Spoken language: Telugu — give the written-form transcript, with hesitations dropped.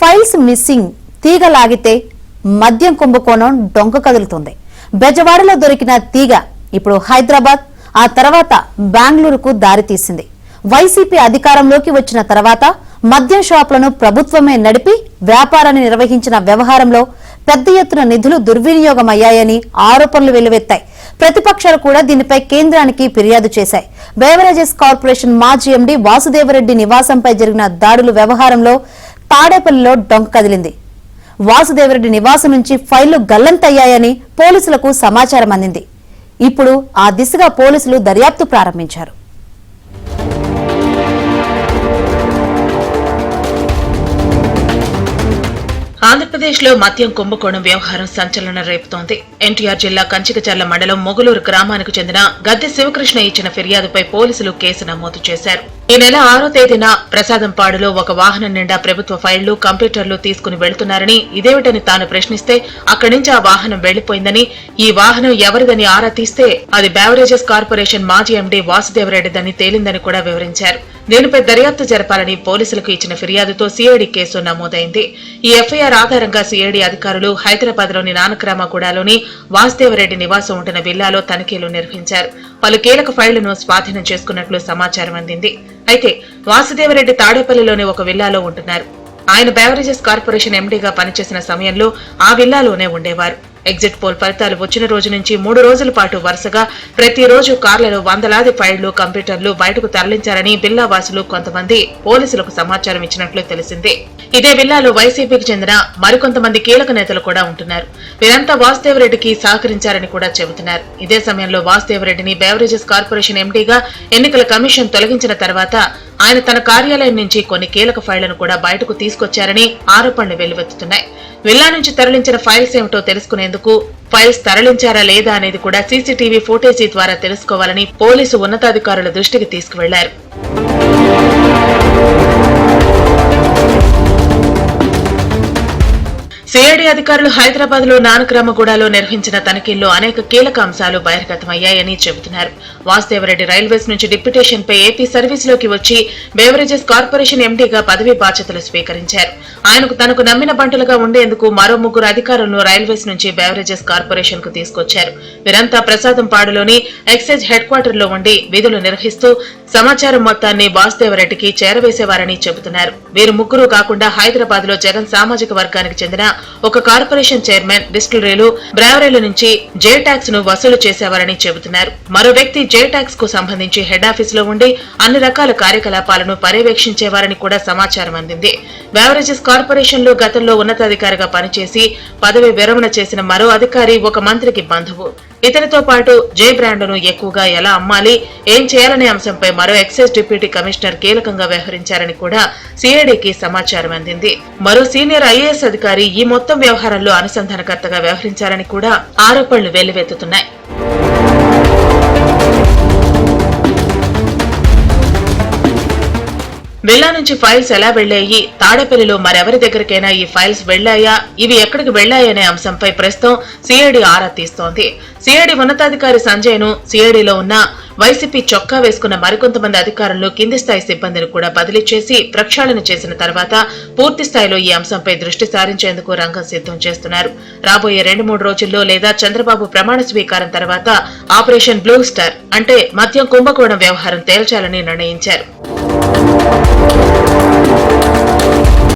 ఫైల్స్ మిస్సింగ్ తీగ లాగితే మద్యం కుంభకోణం డొంక కదులుతుంది. బెజవాడలో దొరికిన తీగ ఇప్పుడు హైదరాబాద్, ఆ తర్వాత బెంగళూరుకు దారితీసింది. వైసీపీ అధికారంలోకి వచ్చిన తర్వాత మద్యం షాపులను ప్రభుత్వమే నడిపి వ్యాపారాన్ని నిర్వహించిన వ్యవహారంలో పెద్ద ఎత్తున నిధులు దుర్వినియోగమయ్యాయని ఆరోపణలు వెల్లువెత్తాయి. ప్రతిపక్షాలు కూడా దీనిపై కేంద్రానికి ఫిర్యాదు చేశాయి. బెవరేజెస్ కార్పొరేషన్ మాజీ ఎండీ వాసుదేవరెడ్డి నివాసంపై జరిగిన దాడుల వ్యవహారంలో తాడేపల్లిలో డొంక కదిలింది. వాసుదేవరెడ్డి నివాసం నుంచి ఫైళ్లు గల్లంతయ్యాయని పోలీసులకు సమాచారం అందింది. ఇప్పుడు ఆ దిశగా పోలీసులు దర్యాప్తు ప్రారంభించారు. ఆంధ్రప్రదేశ్లో మద్యం కుంభకోణం వ్యవహారం సంచలనం రేపుతోంది. ఎన్టీఆర్ జిల్లా కంచికచర్ల మండలం మొగులూరు గ్రామానికి చెందిన గద్దె శివకృష్ణ ఇచ్చిన ఫిర్యాదుపై పోలీసులు కేసు నమోదు చేశారు. ఈ నెల 6వ తేదీన ప్రసాదంపాడులో ఒక వాహనం నిండా ప్రభుత్వ ఫైళ్లు, కంప్యూటర్లు తీసుకుని వెళుతున్నారని, ఇదేమిటని తాను ప్రశ్నిస్తే అక్కడి నుంచి ఆ వాహనం వెళ్లిపోయిందని, ఈ వాహనం ఎవరిదని ఆరా తీస్తే అది బెవరేజెస్ కార్పొరేషన్ మాజీ ఎండీ వాసుదేవరెడ్డిదని తేలిందని కూడా వివరించారు. దీనిపై దర్యాప్తు జరపాలని పోలీసులకు ఇచ్చిన ఫిర్యాదుతో సిఐడి కేసు నమోదైంది. ఈ ఎఫ్ఐఆర్ ఆధారంగా సిఐడి అధికారులు హైదరాబాద్లోని నానక్రామగూడలోని వాసుదేవరెడ్డి నివాసం ఉంటున్న విల్లాలో తనిఖీలు నిర్వహించారు. పలు కీలక ఫైళ్లను స్వాధీనం చేసుకున్నట్లు సమాచారం అందింది. అయితే వాసుదేవరెడ్డి తాడేపల్లిలోని ఒక విల్లాలో ఉంటున్నారు. ఆయన బెవరేజెస్ కార్పొరేషన్ ఎండీగా పనిచేసిన సమయంలో ఆ విల్లాలోనే ఉండేవారు. ఎగ్జిట్ పోల్ ఫలితాలు వచ్చిన రోజు నుంచి 3 రోజుల పాటు వరుసగా ప్రతిరోజు కార్లలో వందలాది ఫైళ్లు, కంప్యూటర్లు బయటకు తరలించారని విల్లా వాసులు కొంతమంది పోలీసులకు సమాచారం ఇచ్చినట్లు తెలిసింది. ఇదే విల్లాలో వైసీపీకి చెందిన మరికొంతమంది కీలక నేతలు కూడా ఉంటున్నారు. వీరంతా వాసుదేవరెడ్డికి సహకరించారని కూడా చెబుతున్నారు. ఇదే సమయంలో వాసుదేవరెడ్డిని బెవరేజెస్ కార్పొరేషన్ ఎండీగా ఎన్నికల కమిషన్ తొలగించిన తర్వాత ఆయన తన కార్యాలయం నుంచి కొన్ని కీలక ఫైళ్లను కూడా బయటకు తీసుకొచ్చారని ఆరోపణలు వెల్లువెత్తుతున్నాయి. విల్లా నుంచి తరలించిన ఫైల్స్ ఏమిటో తెలుసుకునేందుకు ఫైల్స్ తరలించారా లేదా అనేది కూడా సీసీటీవీ ఫుటేజీ ద్వారా తెలుసుకోవాలని పోలీసు ఉన్నతాధికారుల దృష్టికి తీసుకువెళ్లారు. సిఐడి అధికారులు హైదరాబాద్ లో నానక్రామగూడలో నిర్వహించిన తనిఖీల్లో అనేక కీలక అంశాలు బహిర్గతమయ్యాయని చెబుతున్నారు. వాసుదేవరెడ్డి రైల్వేస్ నుంచి డిప్యుటేషన్ పై ఏపీ సర్వీసులోకి వచ్చి బెవరేజెస్ కార్పొరేషన్ ఎండీగా పదవీ బాధ్యతలు స్వీకరించారు. ఆయనకు తనకు నమ్మిన బంటులుగా ఉండేందుకు మరో 3 అధికారులను రైల్వేస్ నుంచి బెవరేజెస్ కార్పొరేషన్ కు తీసుకొచ్చారు. వీరంతా ప్రసాదంపాడులోని ఎక్సైజ్ హెడ్ క్వార్టర్ లో ఉండి విధులు నిర్వహిస్తూ సమాచారం మొత్తాన్ని వాసుదేవరెడ్డికి చేరవేసేవారని చెబుతున్నారు. వీరు ముగ్గురు కాకుండా హైదరాబాద్ లో జగన్ సామాజిక వర్గానికి చెందిన ఒక కార్పొరేషన్ చైర్మన్ డిస్టిలరీలు, బ్రావరీల నుంచి జే ట్యాక్స్ ను వసూలు చేసేవారని చెబుతున్నారు. మరో వ్యక్తి జే ట్యాక్స్ కు సంబంధించి హెడ్ ఆఫీస్ లో ఉండి అన్ని రకాల కార్యకలాపాలను పర్యవేక్షించేవారని కూడా సమాచారం అందింది. బెవరేజెస్ కార్పొరేషన్ లో గతంలో ఉన్నతాధికారిగా పనిచేసి పదవి విరమణ చేసిన మరో అధికారి ఒక మంత్రికి బంధువు. ఇతనితో పాటు జే బ్రాండ్ను ఎక్కువగా ఎలా అమ్మాలి, ఏం చేయాలనే అంశంపై మరో ఎక్సైజ్ డిప్యూటీ కమిషనర్ కీలకంగా వ్యవహరించారని కూడా సిఐడికి సమాచారం అందింది. మరో సీనియర్ ఐఏఎస్ అధికారి ఈ మొత్తం వ్యవహారంలో అనుసంధానకర్తగా వ్యవహరించారని కూడా ఆరోపణలు వెల్లువెత్తుతున్నాయి. విల్లా నుంచి ఫైల్స్ ఎలా వెళ్లాయి, తాడేపల్లిలో మరెవరి దగ్గరికైనా ఈ ఫైల్స్ వెళ్లాయా, ఇవి ఎక్కడికి వెళ్లాయనే అంశంపై ప్రస్తుతం సిఐడి ఆరా తీస్తోంది. సిఐడి ఉన్నతాధికారి సంజయ్ ను, సిఐడిలో ఉన్న వైసీపీ చొక్కా వేసుకున్న మరికొంతమంది అధికారులను, కింది స్థాయి సిబ్బందిని కూడా బదిలీ చేసి ప్రక్షాళన చేసిన తర్వాత పూర్తి స్థాయిలో ఈ అంశంపై దృష్టి సారించేందుకు రంగం సిద్ధం చేస్తున్నారు. రాబోయే 2-3 రోజుల్లో లేదా చంద్రబాబు ప్రమాణ స్వీకారం తర్వాత ఆపరేషన్ బ్లూ స్టార్ అంటే మద్యం కుంభకోణం వ్యవహారం తేల్చాలని నిర్ణయించారు.